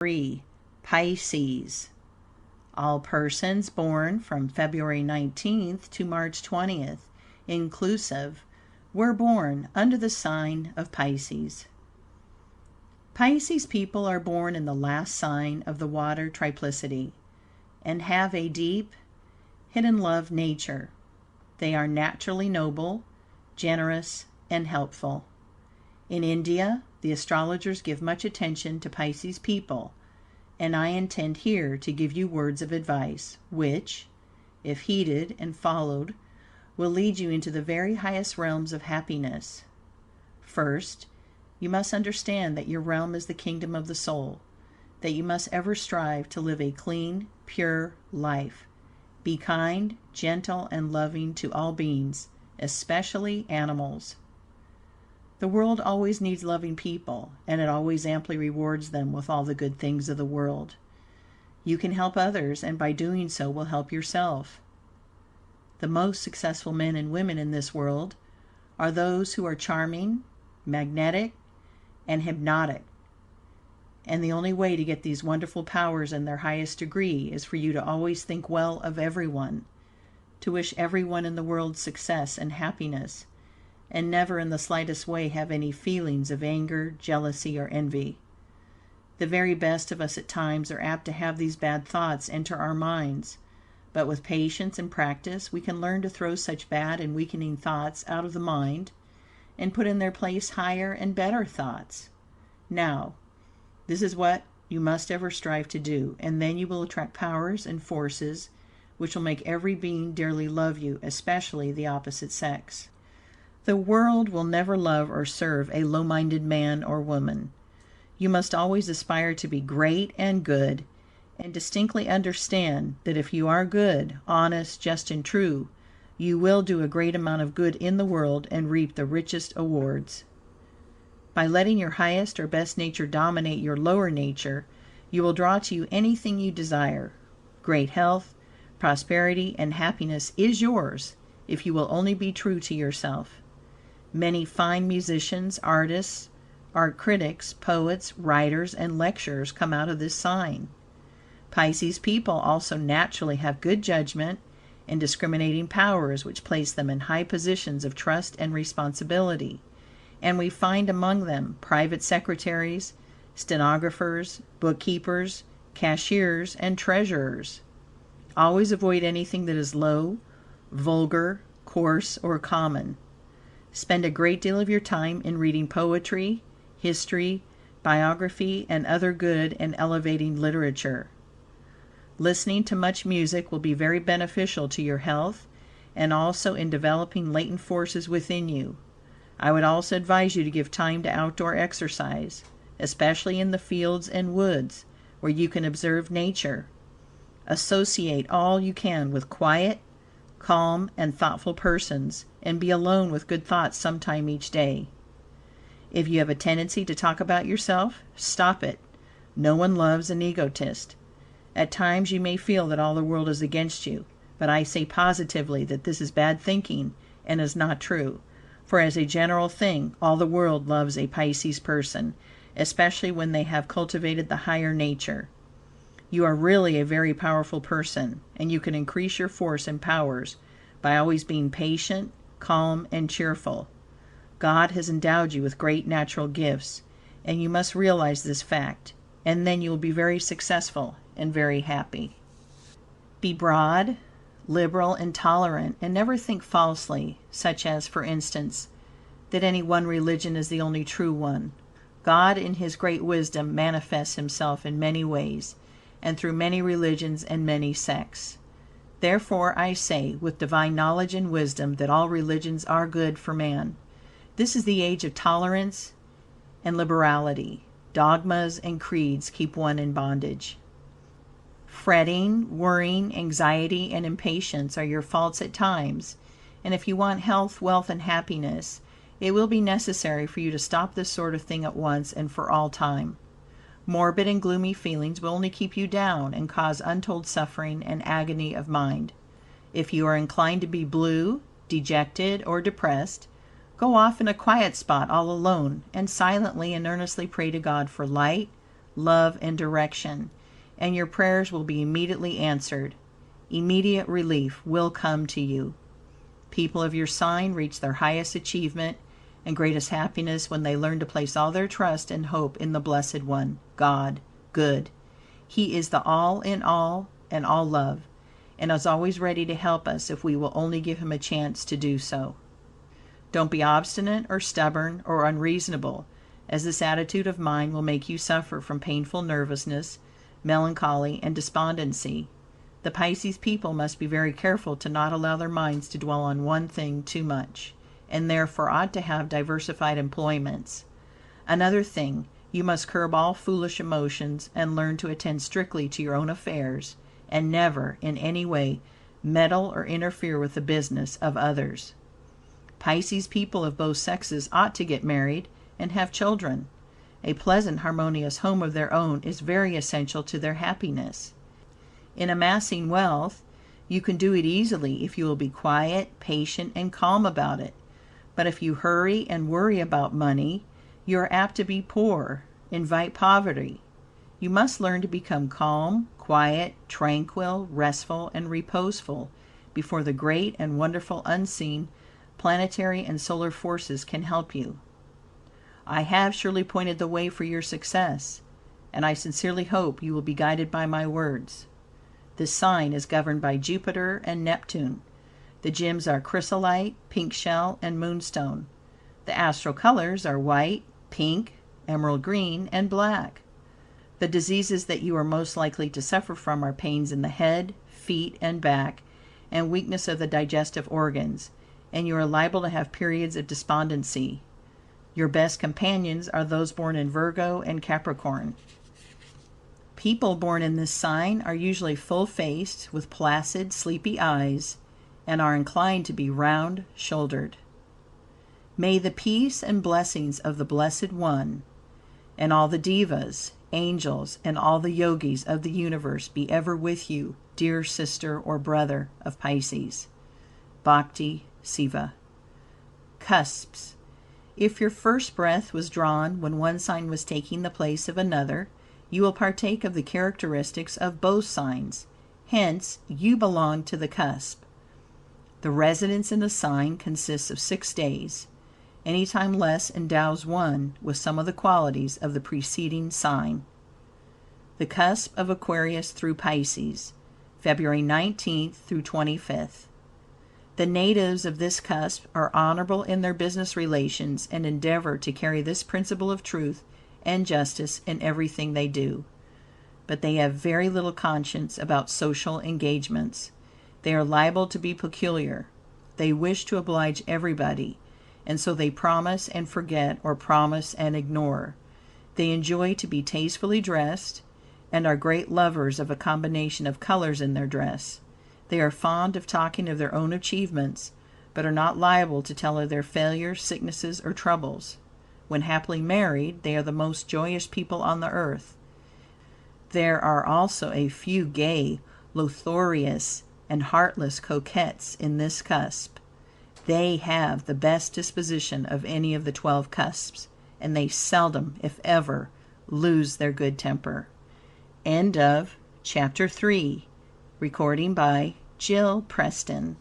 3. Pisces. All persons born from February 19th to March 20th, inclusive, were born under the sign of Pisces. Pisces people are born in the last sign of the water triplicity, and have a deep, hidden love nature. They are naturally noble, generous, and helpful. In India, the astrologers give much attention to Pisces people, and I intend here to give you words of advice, which, if heeded and followed, will lead you into the very highest realms of happiness. First, you must understand that your realm is the kingdom of the soul, that you must ever strive to live a clean, pure life. Be kind, gentle, and loving to all beings, especially animals. The world always needs loving people, and it always amply rewards them with all the good things of the world. You can help others, and by doing so will help yourself. The most successful men and women in this world are those who are charming, magnetic, and hypnotic. And the only way to get these wonderful powers in their highest degree is for you to always think well of everyone, to wish everyone in the world success and happiness, and never in the slightest way have any feelings of anger, jealousy, or envy. The very best of us at times are apt to have these bad thoughts enter our minds, but with patience and practice we can learn to throw such bad and weakening thoughts out of the mind, and put in their place higher and better thoughts. Now, this is what you must ever strive to do, and then you will attract powers and forces which will make every being dearly love you, especially the opposite sex. The world will never love or serve a low-minded man or woman. You must always aspire to be great and good, and distinctly understand that if you are good, honest, just, and true, you will do a great amount of good in the world and reap the richest awards. By letting your highest or best nature dominate your lower nature, you will draw to you anything you desire. Great health, prosperity, and happiness is yours if you will only be true to yourself. Many fine musicians, artists, art critics, poets, writers, and lecturers come out of this sign. Pisces people also naturally have good judgment and discriminating powers which place them in high positions of trust and responsibility, and we find among them private secretaries, stenographers, bookkeepers, cashiers, and treasurers. Always avoid anything that is low, vulgar, coarse, or common. Spend a great deal of your time in reading poetry, history, biography, and other good and elevating literature. Listening to much music will be very beneficial to your health, and also in developing latent forces within you. I would also advise you to give time to outdoor exercise, especially in the fields and woods, where you can observe nature. Associate all you can with quiet, calm, and thoughtful persons, and be alone with good thoughts sometime each day. If you have a tendency to talk about yourself, stop it. No one loves an egotist. At times you may feel that all the world is against you, but I say positively that this is bad thinking and is not true, for as a general thing all the world loves a Pisces person, especially when they have cultivated the higher nature. You are really a very powerful person, and you can increase your force and powers by always being patient, calm, and cheerful. God has endowed you with great natural gifts, and you must realize this fact, and then you will be very successful and very happy. Be broad, liberal, and tolerant, and never think falsely, such as, for instance, that any one religion is the only true one. God, in His great wisdom, manifests Himself in many ways, and through many religions and many sects. Therefore, I say, with divine knowledge and wisdom, that all religions are good for man. This is the age of tolerance and liberality. Dogmas and creeds keep one in bondage. Fretting, worrying, anxiety, and impatience are your faults at times, and if you want health, wealth, and happiness, it will be necessary for you to stop this sort of thing at once and for all time. Morbid and gloomy feelings will only keep you down and cause untold suffering and agony of mind. If you are inclined to be blue, dejected, or depressed, go off in a quiet spot all alone, and silently and earnestly pray to God for light, love, and direction, and your prayers will be immediately answered. Immediate relief will come to you. People of your sign reach their highest achievement and greatest happiness when they learn to place all their trust and hope in the Blessed One, God, good. He is the all in all and all love, and is always ready to help us if we will only give him a chance to do so. Don't be obstinate or stubborn or unreasonable, as this attitude of mind will make you suffer from painful nervousness, melancholy, and despondency. The Pisces people must be very careful to not allow their minds to dwell on one thing too much, and therefore ought to have diversified employments. Another thing, you must curb all foolish emotions and learn to attend strictly to your own affairs, and never, in any way, meddle or interfere with the business of others. Pisces people of both sexes ought to get married and have children. A pleasant, harmonious home of their own is very essential to their happiness. In amassing wealth, you can do it easily if you will be quiet, patient, and calm about it. But if you hurry and worry about money, you are apt to be poor, invite poverty. You must learn to become calm, quiet, tranquil, restful, and reposeful before the great and wonderful unseen planetary and solar forces can help you. I have surely pointed the way for your success, and I sincerely hope you will be guided by my words. This sign is governed by Jupiter and Neptune. The gems are chrysolite, pink shell, and moonstone. The astral colors are white, pink, emerald green, and black. The diseases that you are most likely to suffer from are pains in the head, feet, and back, and weakness of the digestive organs, and you are liable to have periods of despondency. Your best companions are those born in Virgo and Capricorn. People born in this sign are usually full-faced, with placid, sleepy eyes, and are inclined to be round-shouldered. May the peace and blessings of the Blessed One, and all the devas, angels, and all the yogis of the universe be ever with you, dear sister or brother of Pisces. BHAKTI SEVA. Cusps. If your first breath was drawn when one sign was taking the place of another, you will partake of the characteristics of both signs. Hence, you belong to the cusp. The residence in the sign consists of 6 days. Any time less endows one with some of the qualities of the preceding sign. The cusp of Aquarius through Pisces, February 19th through 25th. The natives of this cusp are honorable in their business relations and endeavor to carry this principle of truth and justice in everything they do. But they have very little conscience about social engagements. They are liable to be peculiar. They wish to oblige everybody, and so they promise and forget or promise and ignore. They enjoy to be tastefully dressed, and are great lovers of a combination of colors in their dress. They are fond of talking of their own achievements, but are not liable to tell of their failures, sicknesses, or troubles. When happily married, they are the most joyous people on the earth. There are also a few gay, loquacious, and heartless coquettes in this cusp. They have the best disposition of any of the 12 cusps, and they seldom, if ever, lose their good temper. End of Chapter 3. Recording by Jill Preston.